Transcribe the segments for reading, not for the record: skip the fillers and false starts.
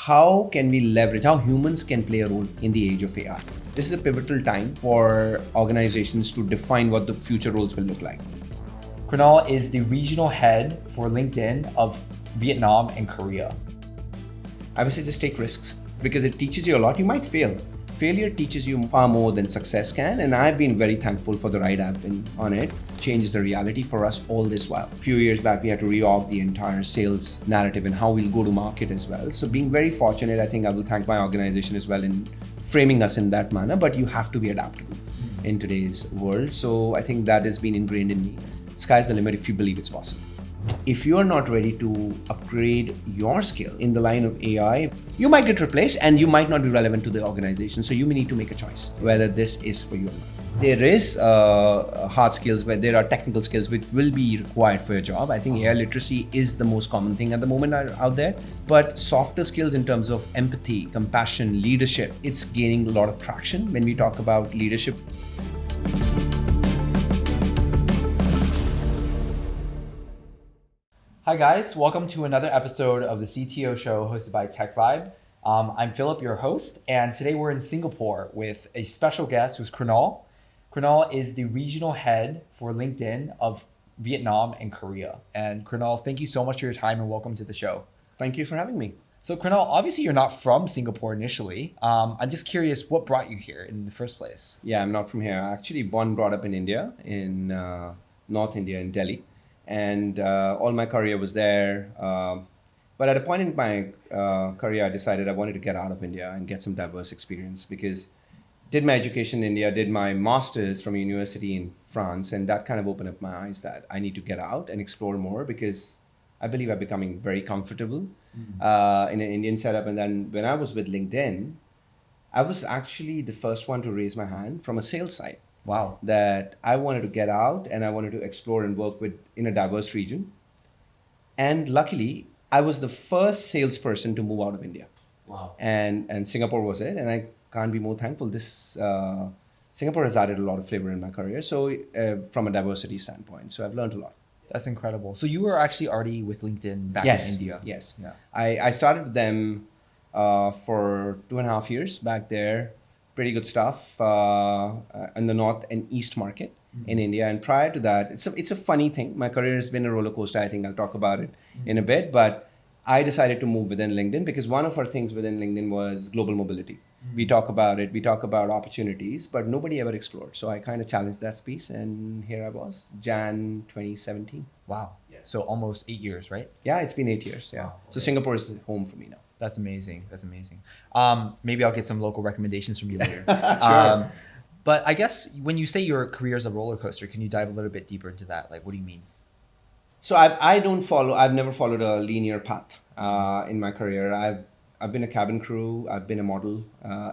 how can we leverage, how humans can play a role in the age of AI. This is a pivotal time for organizations to define what the future roles will look like. Kunal is the regional head for LinkedIn of Vietnam and Korea. I would say just take risks because it teaches you a lot. You might fail. Failure teaches you far more than success can, and I've been very thankful for the ride I've been on it. Changes the reality for us all this while. A few years back, we had to reorg the entire sales narrative and how we'll go to market as well. So being very fortunate, I think I will thank my organization as well in framing us in that manner, but you have to be adaptable in today's world. So I think that has been ingrained in me. Sky's the limit if you believe it's possible. If you are not ready to upgrade your skill in the line of AI, you might get replaced and you might not be relevant to the organization. So you may need to make a choice whether this is for you or not. There is hard skills where there are technical skills which will be required for your job. I think AI literacy is the most common thing at the moment out there. But softer skills in terms of empathy, compassion, leadership, it's gaining a lot of traction when we talk about leadership. Hi guys, welcome to another episode of the CTO Show hosted by TechVibe. I'm Philip, your host, and today we're in Singapore with a special guest who's Kunal. Kunal is the regional head for LinkedIn of Vietnam and Korea. And Kunal, thank you so much for your time and welcome to the show. Thank you for having me. So Kunal, obviously you're not from Singapore initially. I'm just curious, what brought you here in the first place? Yeah, I'm not from here. I'm actually born, brought up in India, in North India, in Delhi. And all my career was there. But at a point in my career, I decided I wanted to get out of India and get some diverse experience because did my education in India, did my master's from a university in France, and that kind of opened up my eyes that I need to get out and explore more because I believe I'm becoming very comfortable in an Indian setup. And then when I was with LinkedIn, I was actually the first one to raise my hand from a sales side. Wow. That I wanted to get out and I wanted to explore and work with in a diverse region. And luckily, I was the first salesperson to move out of India. Wow. And Singapore was it. And I can't be more thankful. Singapore has added a lot of flavor in my career. So from a diversity standpoint, so I've learned a lot. That's incredible. So you were actually already with LinkedIn back in India. Yes. Yeah. I started with them for 2.5 years back there. Pretty good stuff in the north and east market in India. And prior to that, it's a funny thing. My career has been a roller coaster. I think I'll talk about it in a bit. But I decided to move within LinkedIn because one of our things within LinkedIn was global mobility. We talk about it. We talk about opportunities, but nobody ever explored. So I kind of challenged that piece. And here I was, Jan 2017. Wow. Yeah. So almost 8 years, right? Yeah, it's been 8 years. Yeah. Wow. So Singapore is home for me now. That's amazing. That's amazing. Maybe I'll get some local recommendations from you later. Sure. But I guess when you say your career is a roller coaster, can you dive a little bit deeper into that? Like, what do you mean? So I've never followed a linear path in my career. I've been a cabin crew. I've been a model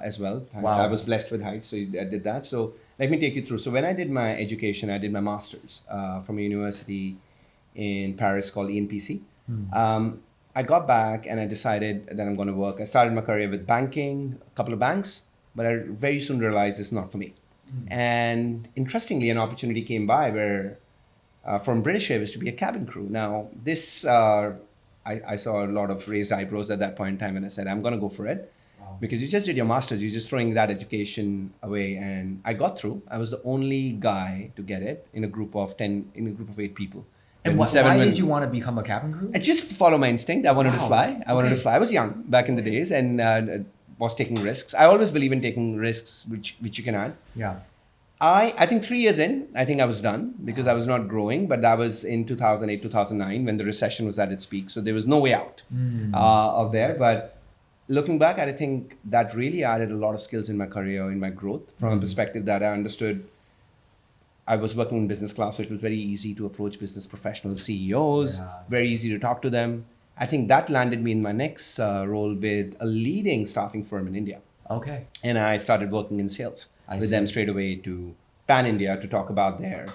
as well. Wow. I was blessed with height, so I did that. So let me take you through. So when I did my education, I did my master's from a university in Paris called ENPC. I got back and I decided that I'm going to work. I started my career with banking, a couple of banks, but I very soon realized it's not for me. And interestingly, an opportunity came by where from British Airways to be a cabin crew. Now, this, I saw a lot of raised eyebrows at that point in time and I said, I'm going to go for it. Wow. Because you just did your master's, you're just throwing that education away. And I got through. I was the only guy to get it in a group of 8 people. And why did you want to become a cabin crew? I just follow my instinct. I wanted to fly. I wanted to fly. I was young back in the days and was taking risks. I always believe in taking risks, which you can add. Yeah. I think 3 years in, I think I was done because I was not growing. But that was in 2008, 2009 when the recession was at its peak. So there was no way out of there. But looking back, I think that really added a lot of skills in my career, in my growth from a perspective that I understood. I was working in business class, so it was very easy to approach business professionals, CEOs, very easy to talk to them. I think that landed me in my next role with a leading staffing firm in India. Okay. And I started working in sales with them straight away to Pan India to talk about their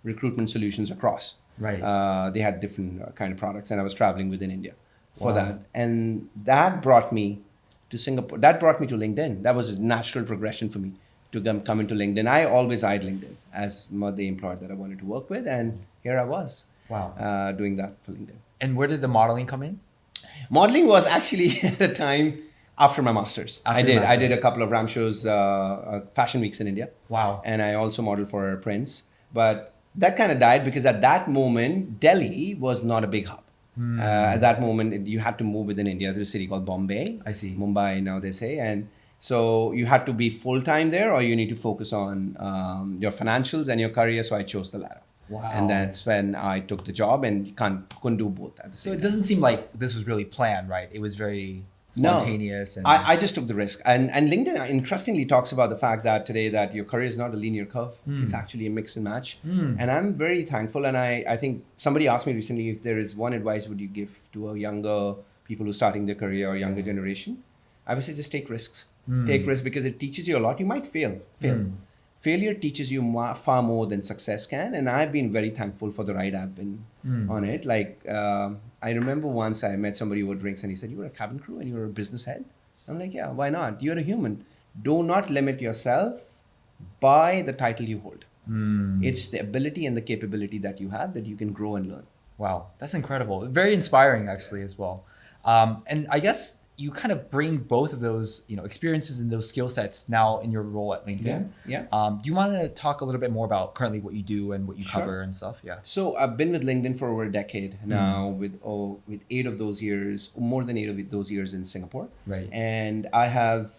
recruitment solutions across. Right. They had different kind of products and I was traveling within India for that. And that brought me to Singapore. That brought me to LinkedIn. That was a natural progression for me to come into LinkedIn. I always eyed LinkedIn as the employer that I wanted to work with. And here I was doing that for LinkedIn. And where did the modeling come in? Modeling was actually at a time after my masters. After I your did. I did a masters. couple of Ram shows, fashion weeks in India. Wow. And I also modeled for Prince. But that kind of died because at that moment, Delhi was not a big hub. At that moment, you had to move within India. There's a city called Bombay. I see. Mumbai now they say. And so you had to be full time there, or you need to focus on your financials and your career. So I chose the latter. Wow. And that's when I took the job, and you couldn't do both at the So same it doesn't seem like this was really planned, right? It was very No. spontaneous. And I just took the risk. And LinkedIn interestingly talks about the fact that today that your career is not a linear curve. It's actually a mix and match. And I'm very thankful. And I think somebody asked me recently if there is one advice would you give to a younger people who are starting their career or younger generation. I would say just take risks. Take risks because it teaches you a lot. You might fail. Failure teaches you far more than success can. And I've been very thankful for the ride I've been on it. Like, I remember once I met somebody over drinks and he said, "You were a cabin crew and you were a business head?" I'm like, "Yeah, why not? You're a human. Do not limit yourself by the title you hold. It's the ability and the capability that you have that you can grow and learn." wow, that's incredible. Very inspiring, actually, as well. And I guess you kind of bring both of those, experiences and those skill sets now in your role at LinkedIn. Yeah. Do you want to talk a little bit more about currently what you do and what you Sure. cover and stuff? Yeah. So I've been with LinkedIn for over a decade now, with 8 of those years, more than 8 of those years in Singapore. Right. And I have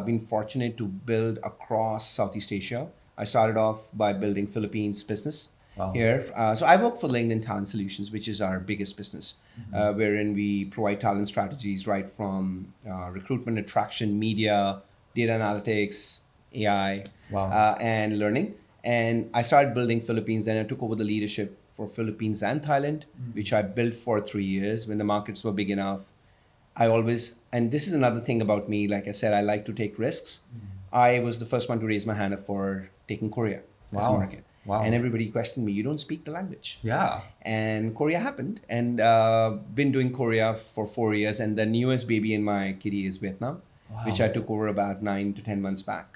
been fortunate to build across Southeast Asia. I started off by building Philippines business Wow. here. So I work for LinkedIn Talent Solutions, which is our biggest business, wherein we provide talent strategies right from recruitment, attraction, media, data analytics, AI, Wow. and learning. And I started building Philippines. Then I took over the leadership for Philippines and Thailand, which I built for 3 years when the markets were big enough. I always, and this is another thing about me, like I said, I like to take risks. I was the first one to raise my hand up for taking Korea as a Wow. market. Wow. And everybody questioned me, "You don't speak the language." Yeah. And Korea happened, and been doing Korea for 4 years. And the newest baby in my kitty is Vietnam, which I took over about 9 to 10 months back.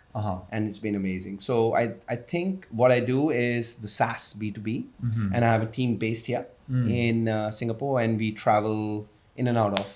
And it's been amazing. So I think what I do is the SaaS B2B, and I have a team based here in Singapore, and we travel in and out of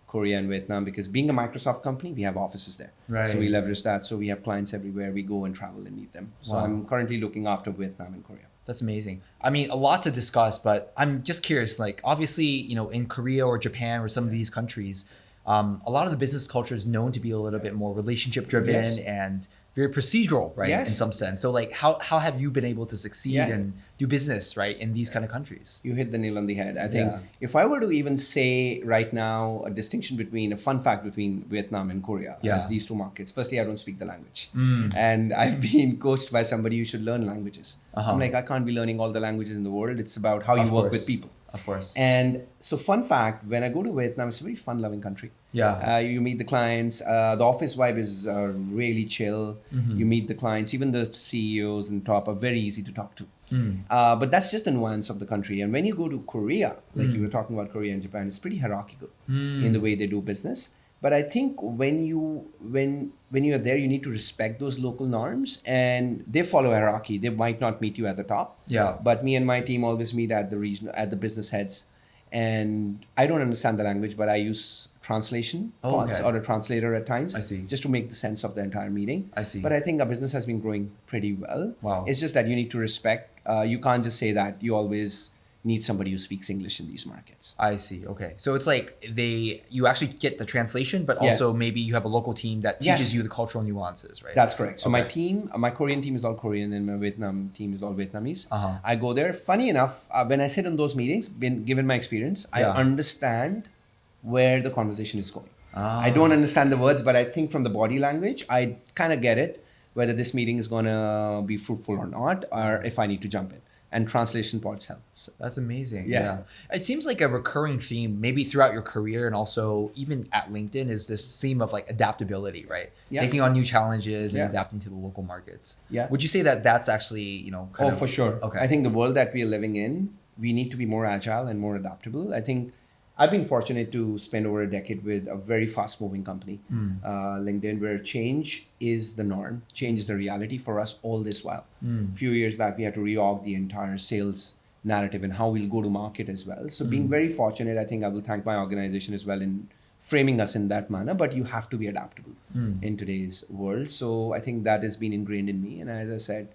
Korea and Vietnam because being a Microsoft company, we have offices there. Right. So we leverage that. So we have clients everywhere. We go and travel and meet them. So Wow. I'm currently looking after Vietnam and Korea. That's amazing. I mean, a lot to discuss, but I'm just curious, like obviously, in Korea or Japan or some of these countries, a lot of the business culture is known to be a little bit more relationship driven Yes. and very procedural, right? Yes. In some sense. So like how have you been able to succeed Yeah. and do business, right, in these kind of countries? You hit the nail on the head. I think Yeah. if I were to even say right now a distinction between a fun fact between Vietnam and Korea Yeah. as these two markets, firstly, I don't speak the language. And I've been coached by somebody who should learn languages. I'm like, I can't be learning all the languages in the world. It's about how you Of work course. with people. Of course. And so, fun fact, when I go to Vietnam, it's a very fun loving country. Yeah. You meet the clients. The office vibe is really chill. You meet the clients. Even the CEOs and top are very easy to talk to. But that's just the nuance of the country. And when you go to Korea, like you were talking about Korea and Japan, it's pretty hierarchical in the way they do business. But I think when you are there, you need to respect those local norms, and they follow hierarchy. They might not meet you at the top. Yeah. But me and my team always meet at the business heads. And I don't understand the language, but I use translation pods okay. or a translator at times. I see. Just to make the sense of the entire meeting. I see. But I think our business has been growing pretty well. Wow. It's just that you need to respect. You can't just say that you always need somebody who speaks English in these markets. I see. Okay. So it's like you actually get the translation, but Yeah. also maybe you have a local team that teaches Yes. you the cultural nuances, right? That's correct. So my Okay. team, my Korean team is all Korean, and my Vietnam team is all Vietnamese. Uh-huh. I go there. Funny enough, when I sit in those meetings, given my experience, I Yeah. understand where the conversation is going. Ah. I don't understand the words, but I think from the body language, I kind of get it, whether this meeting is going to be fruitful or not, or if I need to jump in. And translation pods help. So, That's amazing. Yeah. Yeah. It seems like a recurring theme, maybe throughout your career and also even at LinkedIn, is this theme of like adaptability, right? Yeah. Taking on new challenges and Yeah. adapting to the local markets. Yeah. Would you say that that's actually, kind of, for sure. Okay. I think the world that we are living in, we need to be more agile and more adaptable. I think I've been fortunate to spend over a decade with a very fast moving company, LinkedIn, where change is the norm, change is the reality for us all this while. A few years back, we had to reorg the entire sales narrative and how we'll go to market as well. So being very fortunate, I think I will thank my organization as well in framing us in that manner, but you have to be adaptable in today's world. So I think that has been ingrained in me. And as I said,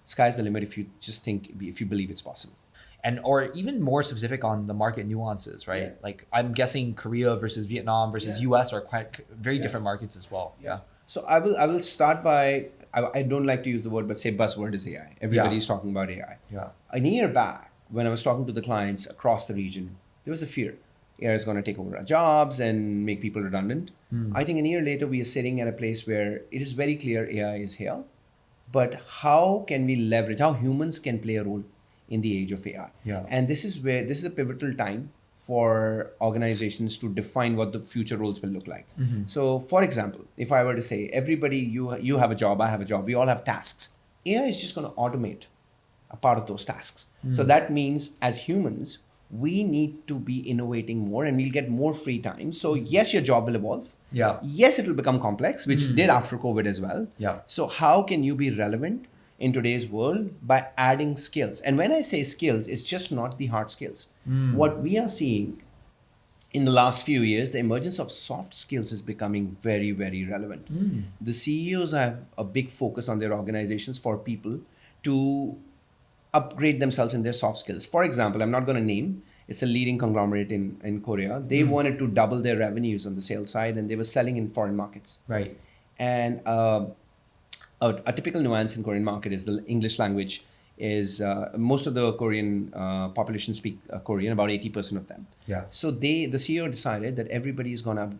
sky's the limit if you just think, if you believe it's possible. And or even more specific on the market nuances, right? Yeah. Like I'm guessing Korea versus Vietnam versus US are quite very different markets as well. Yeah. So I will start by, I don't like to use the word, but say buzzword is AI. Everybody's talking about AI. Yeah. A year back, when I was talking to the clients across the region, there was a fear. AI is going to take over our jobs and make people redundant. I think a year later, we are sitting at a place where it is very clear AI is here. But how can we leverage, how humans can play a role in the age of AI? Yeah. And this is a pivotal time for organizations to define what the future roles will look like. So for example, if I were to say, everybody, you have a job, I have a job, we all have tasks. AI is just going to automate a part of those tasks. So that means as humans, we need to be innovating more and we'll get more free time. So yes, your job will evolve. Yeah. Yes, it will become complex, which did after COVID as well. Yeah. So how can you be relevant in today's world? By adding skills. And when I say skills, it's just not the hard skills. What we are seeing in the last few years, the emergence of soft skills is becoming very, very relevant. The CEOs have a big focus on their organizations for people to upgrade themselves in their soft skills. For example, I'm not going to name, it's a leading conglomerate in Korea. They wanted to double their revenues on the sales side and they were selling in foreign markets. Right. And a typical nuance in Korean market is the English language is, most of the Korean population speak Korean, about 80% of them. Yeah. So the CEO decided that everybody is gonna,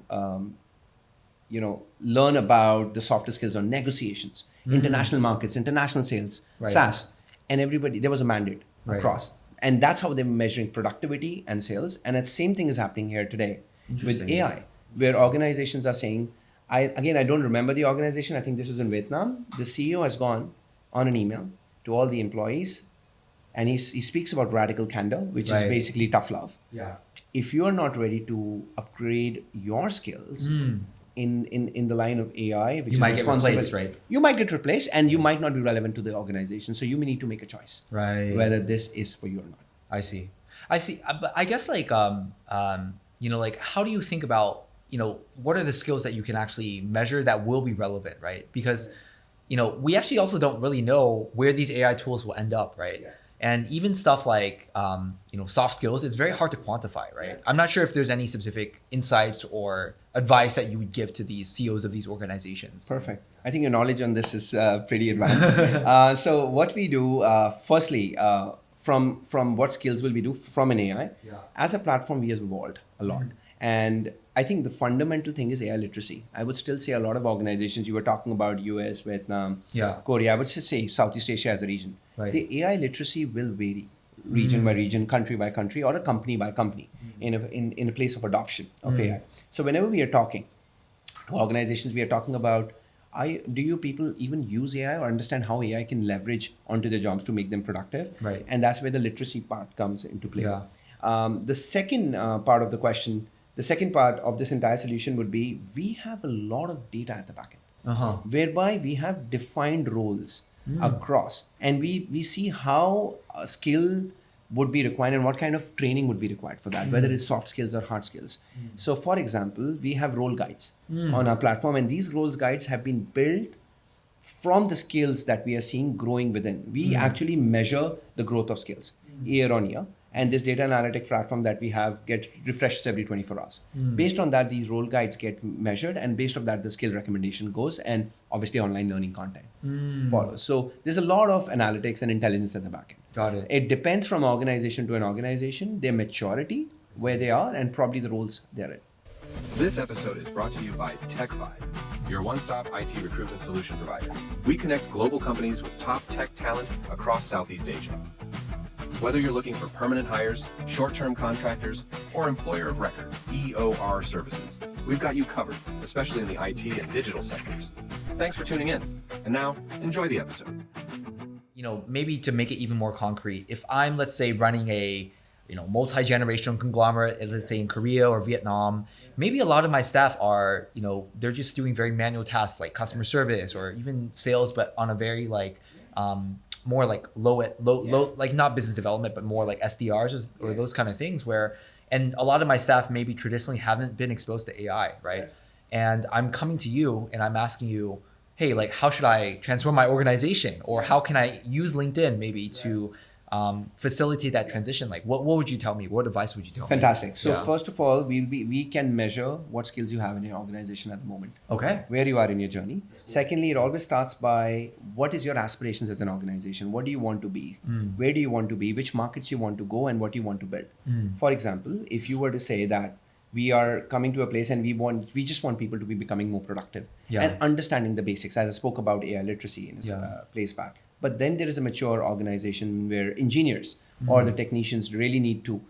learn about the softer skills on negotiations, international markets, international sales, Right. SaaS, and everybody, there was a mandate Right. across. And that's how they're measuring productivity and sales. And the same thing is happening here today with Interesting. AI, where organizations are saying, I don't remember the organization. I think this is in Vietnam. The CEO has gone on an email to all the employees and he speaks about radical candor, which Right. is basically tough love. Yeah. If you are not ready to upgrade your skills in the line of AI, which You is might get responsible, replaced, right? You might get replaced and you might not be relevant to the organization. So you may need to make a choice Right. whether this is for you or not. I see. But I guess like like how do you think about, what are the skills that you can actually measure that will be relevant, right? Because, we actually also don't really know where these AI tools will end up, right? Yeah. And even stuff like, soft skills is very hard to quantify, right? Yeah. I'm not sure if there's any specific insights or advice that you would give to these CEOs of these organizations. Perfect. I think your knowledge on this is pretty advanced. So what we do, firstly, from what skills will we do from an AI? Yeah. As a platform, we have evolved a lot. And I think the fundamental thing is AI literacy. I would still say a lot of organizations, you were talking about US, Vietnam, Yeah. Korea, I would just say Southeast Asia as a region. Right. The AI literacy will vary region by region, country by country, or a company by company in a place of adoption of AI. So whenever we are talking to organizations, we are talking about, do you people even use AI or understand how AI can leverage onto their jobs to make them productive? Right. And that's where the literacy part comes into play. Yeah. The second part of the question, the second part of this entire solution would be, we have a lot of data at the back end, whereby we have defined roles across, and we see how a skill would be required and what kind of training would be required for that, whether it's soft skills or hard skills. So for example, we have role guides on our platform, and these roles guides have been built from the skills that we are seeing growing within. We actually measure the growth of skills year on year. And this data analytic platform that we have gets refreshed every 24 hours. Based on that, these role guides get measured, and based on that, the skill recommendation goes, and obviously online learning content follows. So there's a lot of analytics and intelligence at the back end. Got it. It depends from organization to an organization, their maturity, where they are, and probably the roles they're in. This episode is brought to you by TechVibe, your one-stop IT recruitment solution provider. We connect global companies with top tech talent across Southeast Asia. Whether you're looking for permanent hires, short-term contractors, or employer of record, EOR services, we've got you covered, especially in the IT and digital sectors. Thanks for tuning in. And now, enjoy the episode. Maybe to make it even more concrete, if I'm, let's say, running a, multi-generational conglomerate, let's say in Korea or Vietnam, maybe a lot of my staff are, they're just doing very manual tasks like customer service or even sales, but on a very more like low, like not business development, but more like SDRs or those kind of things where, and a lot of my staff maybe traditionally haven't been exposed to AI, right? And I'm coming to you and I'm asking you, hey, like how should I transform my organization, or how can I use LinkedIn maybe to facilitate that transition? Like what would you tell me? What advice would you tell me? Fantastic. So Yeah. first of all, we can measure what skills you have in your organization at the moment. Okay. Where you are in your journey. Secondly, it always starts by what is your aspirations as an organization? What do you want to be? Where do you want to be? Which markets you want to go and what you want to build? For example, if you were to say that we are coming to a place and we just want people to be becoming more productive and understanding the basics, as I spoke about AI literacy in a place back. But then there is a mature organization where engineers or the technicians really need to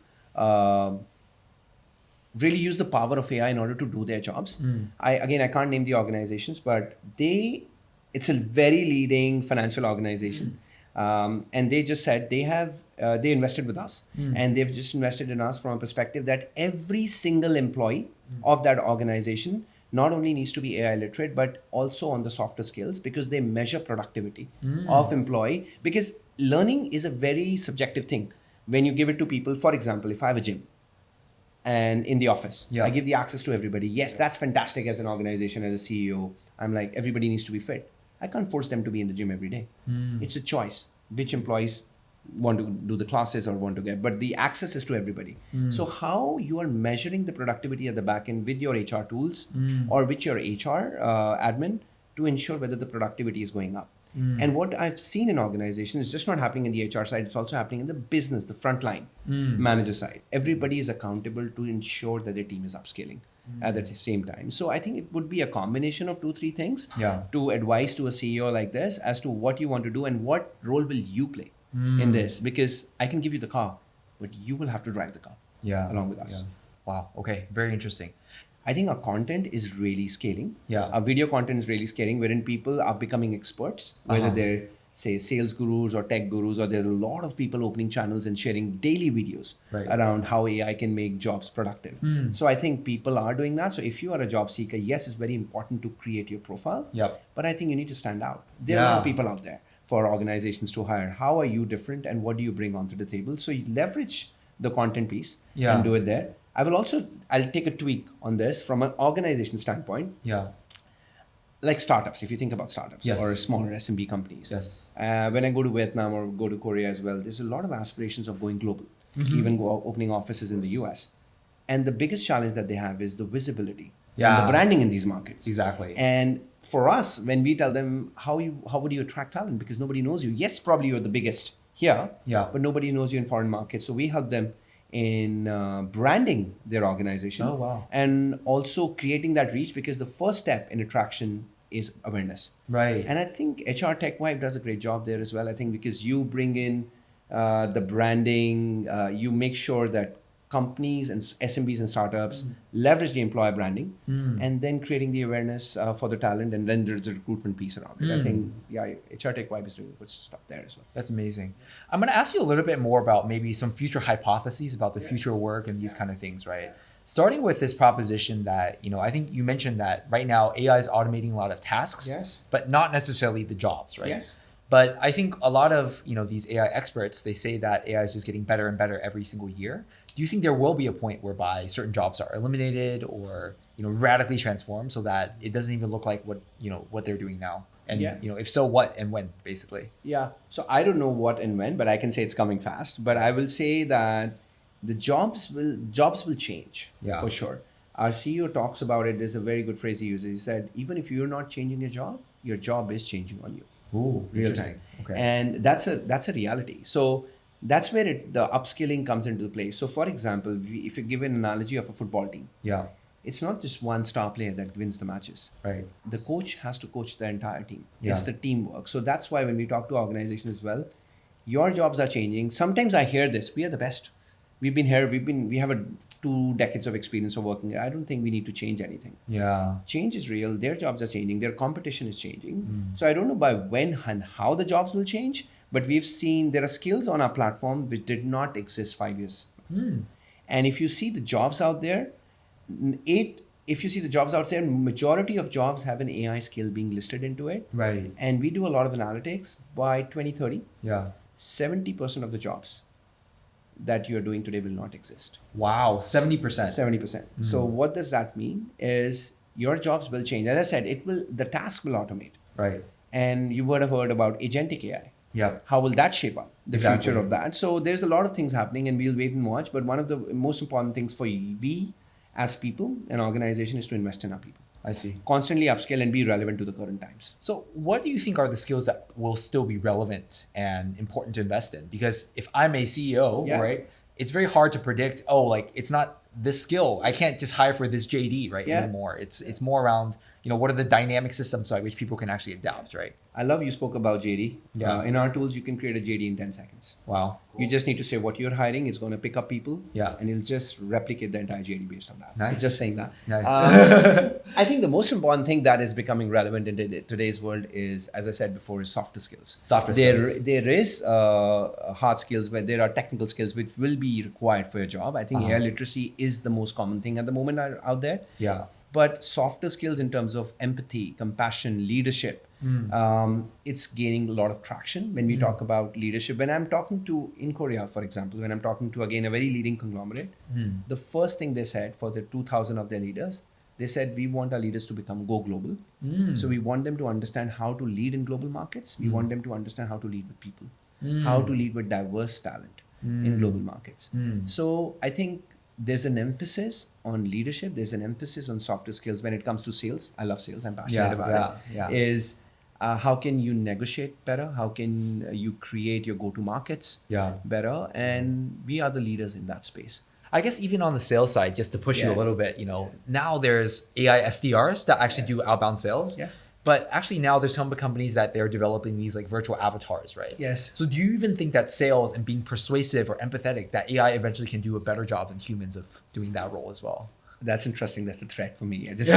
really use the power of AI in order to do their jobs. I can't name the organizations, but it's a very leading financial organization. And they just said they invested with us, and they've just invested in us from a perspective that every single employee of that organization not only needs to be AI literate, but also on the softer skills, because they measure productivity of employee, because learning is a very subjective thing. When you give it to people, for example, if I have a gym and in the office, I give the access to everybody. Yes, that's fantastic as an organization, as a CEO. I'm like, everybody needs to be fit. I can't force them to be in the gym every day. It's a choice which employees want to do the classes or want to get, but the access is to everybody. So how you are measuring the productivity at the back end with your HR tools or with your HR admin to ensure whether the productivity is going up. And what I've seen in organizations is just not happening in the HR side, it's also happening in the business, the frontline manager side. Everybody is accountable to ensure that their team is upscaling at the same time. So I think it would be a combination of 2-3 things to advise to a CEO like this as to what you want to do and what role will you play in this, because I can give you the car, but you will have to drive the car along with us. Wow. Okay. Very interesting. I think our content is really scaling. Yeah. Our video content is really scaling, wherein people are becoming experts, whether they're, say, sales gurus or tech gurus, or there's a lot of people opening channels and sharing daily videos around how AI can make jobs productive. So I think people are doing that. So if you are a job seeker, yes, it's very important to create your profile. But I think you need to stand out. There are a lot of people out there for organizations to hire. How are you different and what do you bring onto the table? So you leverage the content piece and do it there. I'll take a tweak on this from an organization standpoint. Like startups, if you think about startups or smaller SMB companies. When I go to Vietnam or go to Korea as well, there's a lot of aspirations of going global, even opening offices in the US. And the biggest challenge that they have is the visibility and the branding in these markets. Exactly. And for us, when we tell them how would you attract talent, because nobody knows you. Yes, probably you're the biggest here, but nobody knows you in foreign markets. So we help them in branding their organization and also creating that reach, because the first step in attraction is awareness. And I think HR Tech Vibe does a great job there as well. I think because you bring in the branding, you make sure that companies and SMBs and startups leverage the employer branding and then creating the awareness for the talent, and then there's the recruitment piece around it. I think, HR Tech Vibe is doing good stuff there as well. That's amazing. I'm going to ask you a little bit more about maybe some future hypotheses about the future of work and these kind of things, right? Starting with this proposition that, I think you mentioned that right now AI is automating a lot of tasks, but not necessarily the jobs, right? But I think a lot of, these AI experts, they say that AI is just getting better and better every single year. Do you think there will be a point whereby certain jobs are eliminated or, radically transformed so that it doesn't even look like what they're doing now? And, if so, what and when, basically? So I don't know what and when, but I can say it's coming fast. But I will say that the jobs will change for sure. Our CEO talks about it. There's a very good phrase he uses. He said, even if you're not changing your job is changing on you. Real time. And that's a reality. So that's where the upskilling comes into play. So for example, if you give an analogy of a football team, it's not just one star player that wins the matches. The coach has to coach the entire team. It's the teamwork. So that's why when we talk to organizations as well, your jobs are changing. Sometimes I hear this, we are the best. We've been here, we have 2 decades of experience of working here. I don't think we need to change anything. Change is real. Their jobs are changing. Their competition is changing. So I don't know by when and how the jobs will change, but we've seen there are skills on our platform which did not exist 5 years. And if you see the jobs out there, if you see the jobs out there, majority of jobs have an AI skill being listed into it. Right. And we do a lot of analytics. By 2030, Yeah. 70% of the jobs that you're doing today will not exist. Wow. 70%. 70%. So what does that mean is your jobs will change. As I said, the task will automate. Right. And you would have heard about agentic AI. Yeah. How will that shape up the Exactly. future of that? So there's a lot of things happening and we'll wait and watch. But one of the most important things for we as people and organization is to invest in our people. I see. Constantly upscale and be relevant to the current times. So what do you think are the skills that will still be relevant and important to invest in? Because if I'm a CEO, Yeah. right, it's very hard to predict, it's not this skill. I can't just hire for this JD, right, Yeah. anymore. It's more around, what are the dynamic systems by which people can actually adapt, right? I love you spoke about JD. Yeah. In our tools, you can create a JD in 10 seconds. Wow. You just need to say what you're hiring is going to pick up people. Yeah. And it'll just replicate the entire JD based on that. Nice. So just saying that. Nice. I think the most important thing that is becoming relevant in today's world is, as I said before, is softer skills. Softer skills. There is hard skills where there are technical skills which will be required for your job. I think AI literacy is the most common thing at the moment out there. Yeah. But softer skills in terms of empathy, compassion, leadership, it's gaining a lot of traction when we talk about leadership. When I'm talking to, in Korea, for example, when I'm talking to, again, a very leading conglomerate, the first thing they said for the 2,000 of their leaders, they said, we want our leaders to go global. So we want them to understand how to lead in global markets. We want them to understand how to lead with people, how to lead with diverse talent in global markets. So I think there's an emphasis on leadership. There's an emphasis on softer skills when it comes to sales. I love sales. I'm passionate about it. Yeah. Is how can you negotiate better? How can you create your go-to markets better? And we are the leaders in that space. I guess even on the sales side, just to push you a Yeah. little bit, now there's AI SDRs that actually do outbound sales. Yes. But actually now there's some companies that they're developing these like virtual avatars, right? Yes. So do you even think that sales and being persuasive or empathetic, that AI eventually can do a better job than humans of doing that role as well? That's interesting. That's a threat for me. I just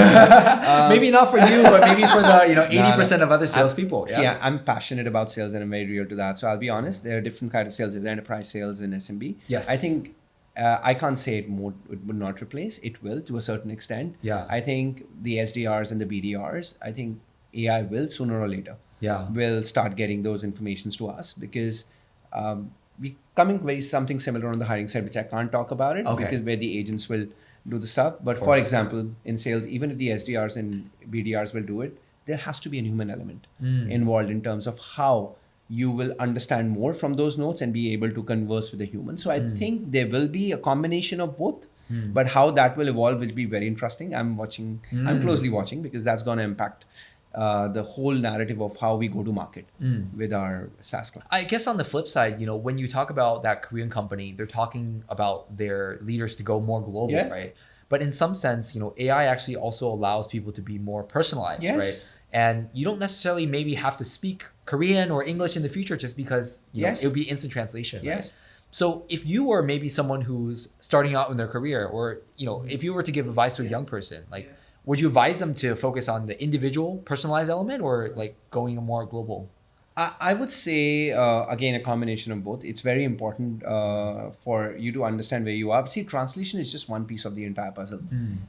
Maybe not for you, but maybe for the 80% of other salespeople. See, I'm passionate about sales and I'm very real to that. So I'll be honest, there are different kinds of sales. There's enterprise sales and SMB. Yes. I think I can't say it would not replace. It will to a certain extent. Yeah. I think the SDRs and the BDRs, I think AI will sooner or later will start getting those informations to us because we coming very something similar on the hiring side, which I can't talk about it because where the agents will do the stuff. But for example, in sales, even if the SDRs and BDRs will do it, there has to be a human element involved in terms of how you will understand more from those notes and be able to converse with a human. So I think there will be a combination of both, but how that will evolve will be very interesting. I'm closely watching because that's going to impact the whole narrative of how we go to market with our SaaS client. I guess on the flip side, when you talk about that Korean company, they're talking about their leaders to go more global, right? But in some sense, AI actually also allows people to be more personalized, right? And you don't necessarily maybe have to speak Korean or English in the future just because it would be instant translation. Right? Yes. So if you were maybe someone who's starting out in their career, or if you were to give advice to a young person, would you advise them to focus on the individual personalized element or like going more global? I would say, again, a combination of both. It's very important for you to understand where you are. See, translation is just one piece of the entire puzzle.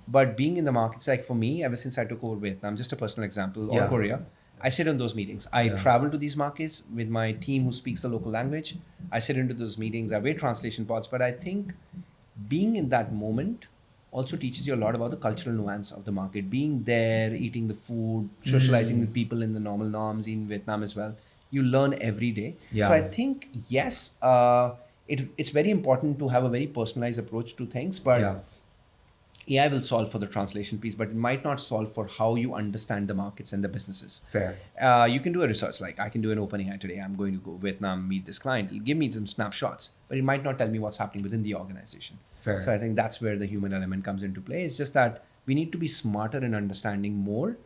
But being in the markets, like for me, ever since I took over Vietnam, just a personal example, or Korea, I sit in those meetings. I travel to these markets with my team who speaks the local language. I sit into those meetings. I wear translation pods. But I think being in that moment also teaches you a lot about the cultural nuance of the market. Being there, eating the food, socializing with people in the normal norms in Vietnam as well. You learn every day. Yeah. So I think, yes, it's very important to have a very personalized approach to things, but AI will solve for the translation piece, but it might not solve for how you understand the markets and the businesses. Fair. You can do a research, like I can do an OpenAI today. I'm going to go Vietnam, meet this client. It'll give me some snapshots, but it might not tell me what's happening within the organization. Fair. So I think that's where the human element comes into play. It's just that we need to be smarter in understanding more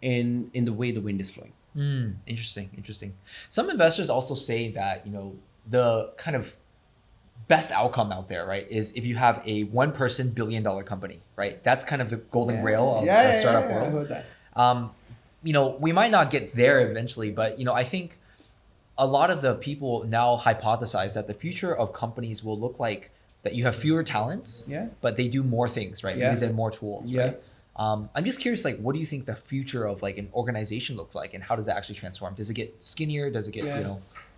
in the way the wind is flowing. Interesting. Some investors also say that, the kind of best outcome out there, right, is if you have a one-person billion-dollar company, right? That's kind of the golden grail of the startup world. I heard that. We might not get there eventually, but, I think a lot of the people now hypothesize that the future of companies will look like that you have fewer talents, but they do more things, right? Because they have more tools, right? I'm just curious, like, what do you think the future of like an organization looks like, and how does it actually transform? Does it get skinnier? Does it get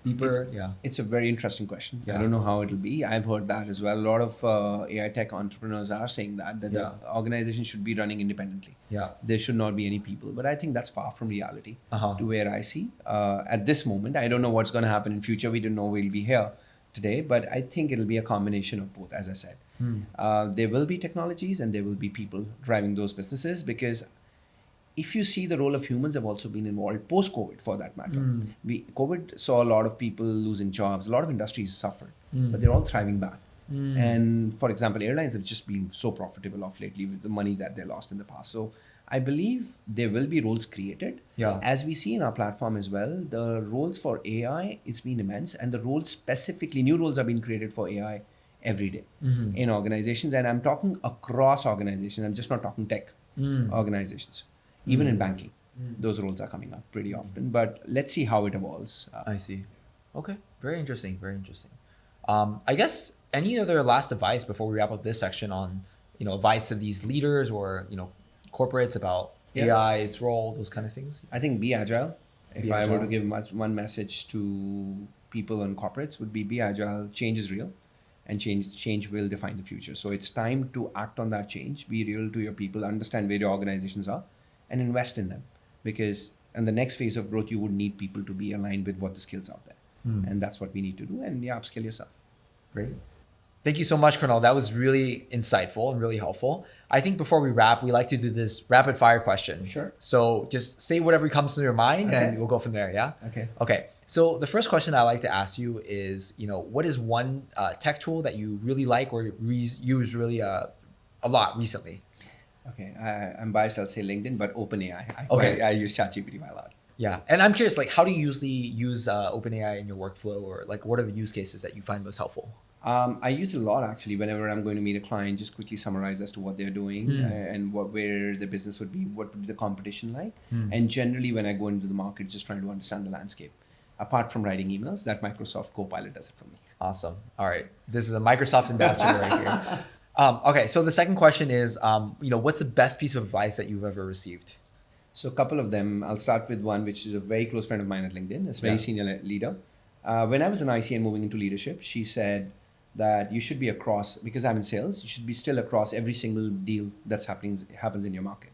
deeper? It's a very interesting question. Yeah. I don't know how it'll be. I've heard that as well. A lot of AI tech entrepreneurs are saying that the organization should be running independently. Yeah. There should not be any people. But I think that's far from reality Uh-huh. to where I see. At this moment, I don't know what's going to happen in future. We don't know we'll be here today. But I think it'll be a combination of both, as I said. There will be technologies and there will be people driving those businesses, because if you see, the role of humans have also been involved post-COVID, for that matter. COVID saw a lot of people losing jobs. A lot of industries suffered, but they're all thriving back. And for example, airlines have just been so profitable of lately with the money that they lost in the past. So I believe there will be roles created. Yeah. As we see in our platform as well, the roles for AI, it's been immense. And the roles specifically, new roles are being created for AI every day in organizations. And I'm talking across organizations. I'm just not talking tech organizations. Even in banking, those roles are coming up pretty often. But let's see how it evolves. I see. Okay. Very interesting. Very interesting. I guess any other last advice before we wrap up this section on, advice to these leaders or, corporates about AI, its role, those kind of things? I think be agile. If Be I were agile. to give one message to people and corporates, would be agile. Change is real, and change will define the future. So it's time to act on that change. Be real to your people. Understand where your organizations are, and invest in them. Because in the next phase of growth, you would need people to be aligned with what the skills out there, and that's what we need to do. And upskill yourself. Great. Thank you so much, Colonel. That was really insightful and really helpful. I think before we wrap, we like to do this rapid fire question. Sure. So just say whatever comes to your mind and Okay. we'll go from there. Yeah. Okay. Okay. So the first question I like to ask you is, what is one tech tool that you really like or use really a lot recently? Okay, I'm biased. I'll say LinkedIn, but OpenAI. Okay. I use ChatGPT a lot. Yeah. And I'm curious, like, how do you usually use OpenAI in your workflow, or like, what are the use cases that you find most helpful? I use it a lot actually. Whenever I'm going to meet a client, just quickly summarize as to what they're doing and where the business would be, what would be the competition like. And generally, when I go into the market, just trying to understand the landscape. Apart from writing emails, that Microsoft Copilot does it for me. Awesome. All right. This is a Microsoft ambassador right here. Okay. So the second question is, what's the best piece of advice that you've ever received? So a couple of them. I'll start with one, which is a very close friend of mine at LinkedIn. It's a very senior leader. When I was an IC and moving into leadership, she said that you should be across, because I'm in sales, you should be still across every single deal that's happens in your market.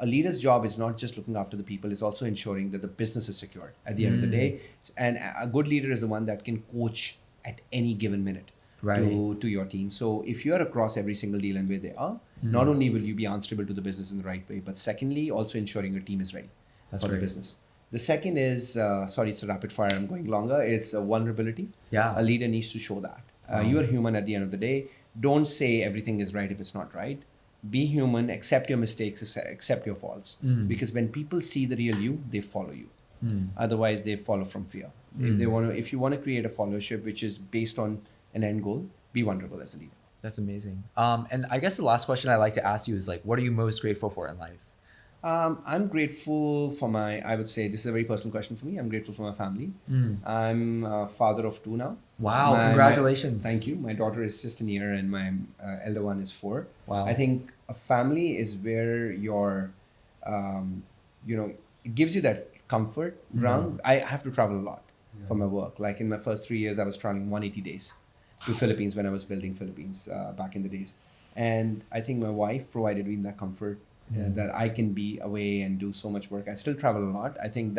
A leader's job is not just looking after the people, it's also ensuring that the business is secured at the end of the day. And a good leader is the one that can coach at any given minute to your team. So if you're across every single deal and where they are, not only will you be answerable to the business in the right way, but secondly, also ensuring your team is ready for the business. The second is, sorry, it's a rapid fire, I'm going longer. It's a vulnerability. Yeah. A leader needs to show that. You are human at the end of the day. Don't say everything is right if it's not right. Be human, accept your mistakes, accept your faults. Because when people see the real you, they follow you. Otherwise, they follow from fear. If you want to create a followership which is based on an end goal, be vulnerable as a leader. That's amazing. And I guess the last question I like to ask you is, like, what are you most grateful for in life? I'm grateful for I would say this is a very personal question for me. I'm grateful for my family. I'm a father of 2 now. Wow, congratulations. Thank you. My daughter is just a year and my elder one is 4. Wow. I think a family is where it gives you that comfort ground. I have to travel a lot for my work. Like in my first 3 years, I was traveling 180 days to Philippines when I was building Philippines back in the days. And I think my wife provided me that comfort that I can be away and do so much work. I still travel a lot. I think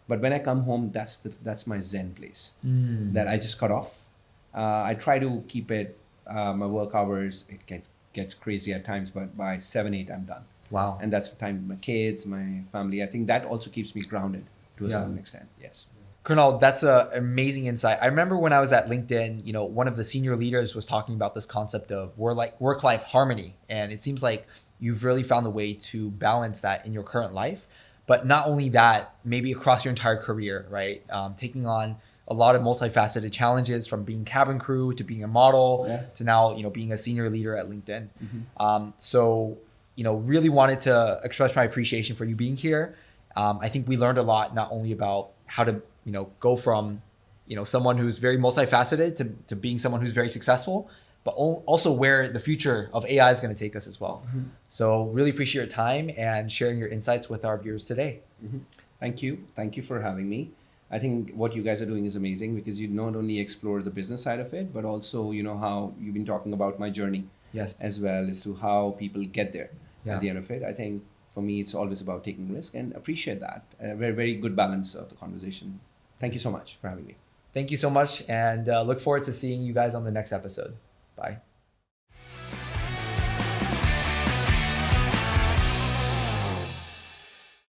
but when I come home, that's my Zen place that I just cut off. I try to keep it, my work hours, it gets crazy at times, but by 7, 8, I'm done. Wow. And that's the time with my kids, my family. I think that also keeps me grounded to a certain extent. Yes. Colonel, that's an amazing insight. I remember when I was at LinkedIn, one of the senior leaders was talking about this concept of work-life harmony. And it seems like you've really found a way to balance that in your current life. But not only that, maybe across your entire career, right? Taking on a lot of multifaceted challenges, from being cabin crew to being a model to now, being a senior leader at LinkedIn. So, really wanted to express my appreciation for you being here. I think we learned a lot, not only about how to, go from, someone who's very multifaceted to being someone who's very successful, but also where the future of AI is going to take us as well. So really appreciate your time and sharing your insights with our viewers today. Thank you. Thank you for having me. I think what you guys are doing is amazing because you not only explore the business side of it, but also, how you've been talking about my journey Yes. as well as to how people get there Yeah. at the end of it. I think for me, it's always about taking risk and appreciate that. A very, very good balance of the conversation. Thank you so much for having me. Thank you so much, and look forward to seeing you guys on the next episode. Bye.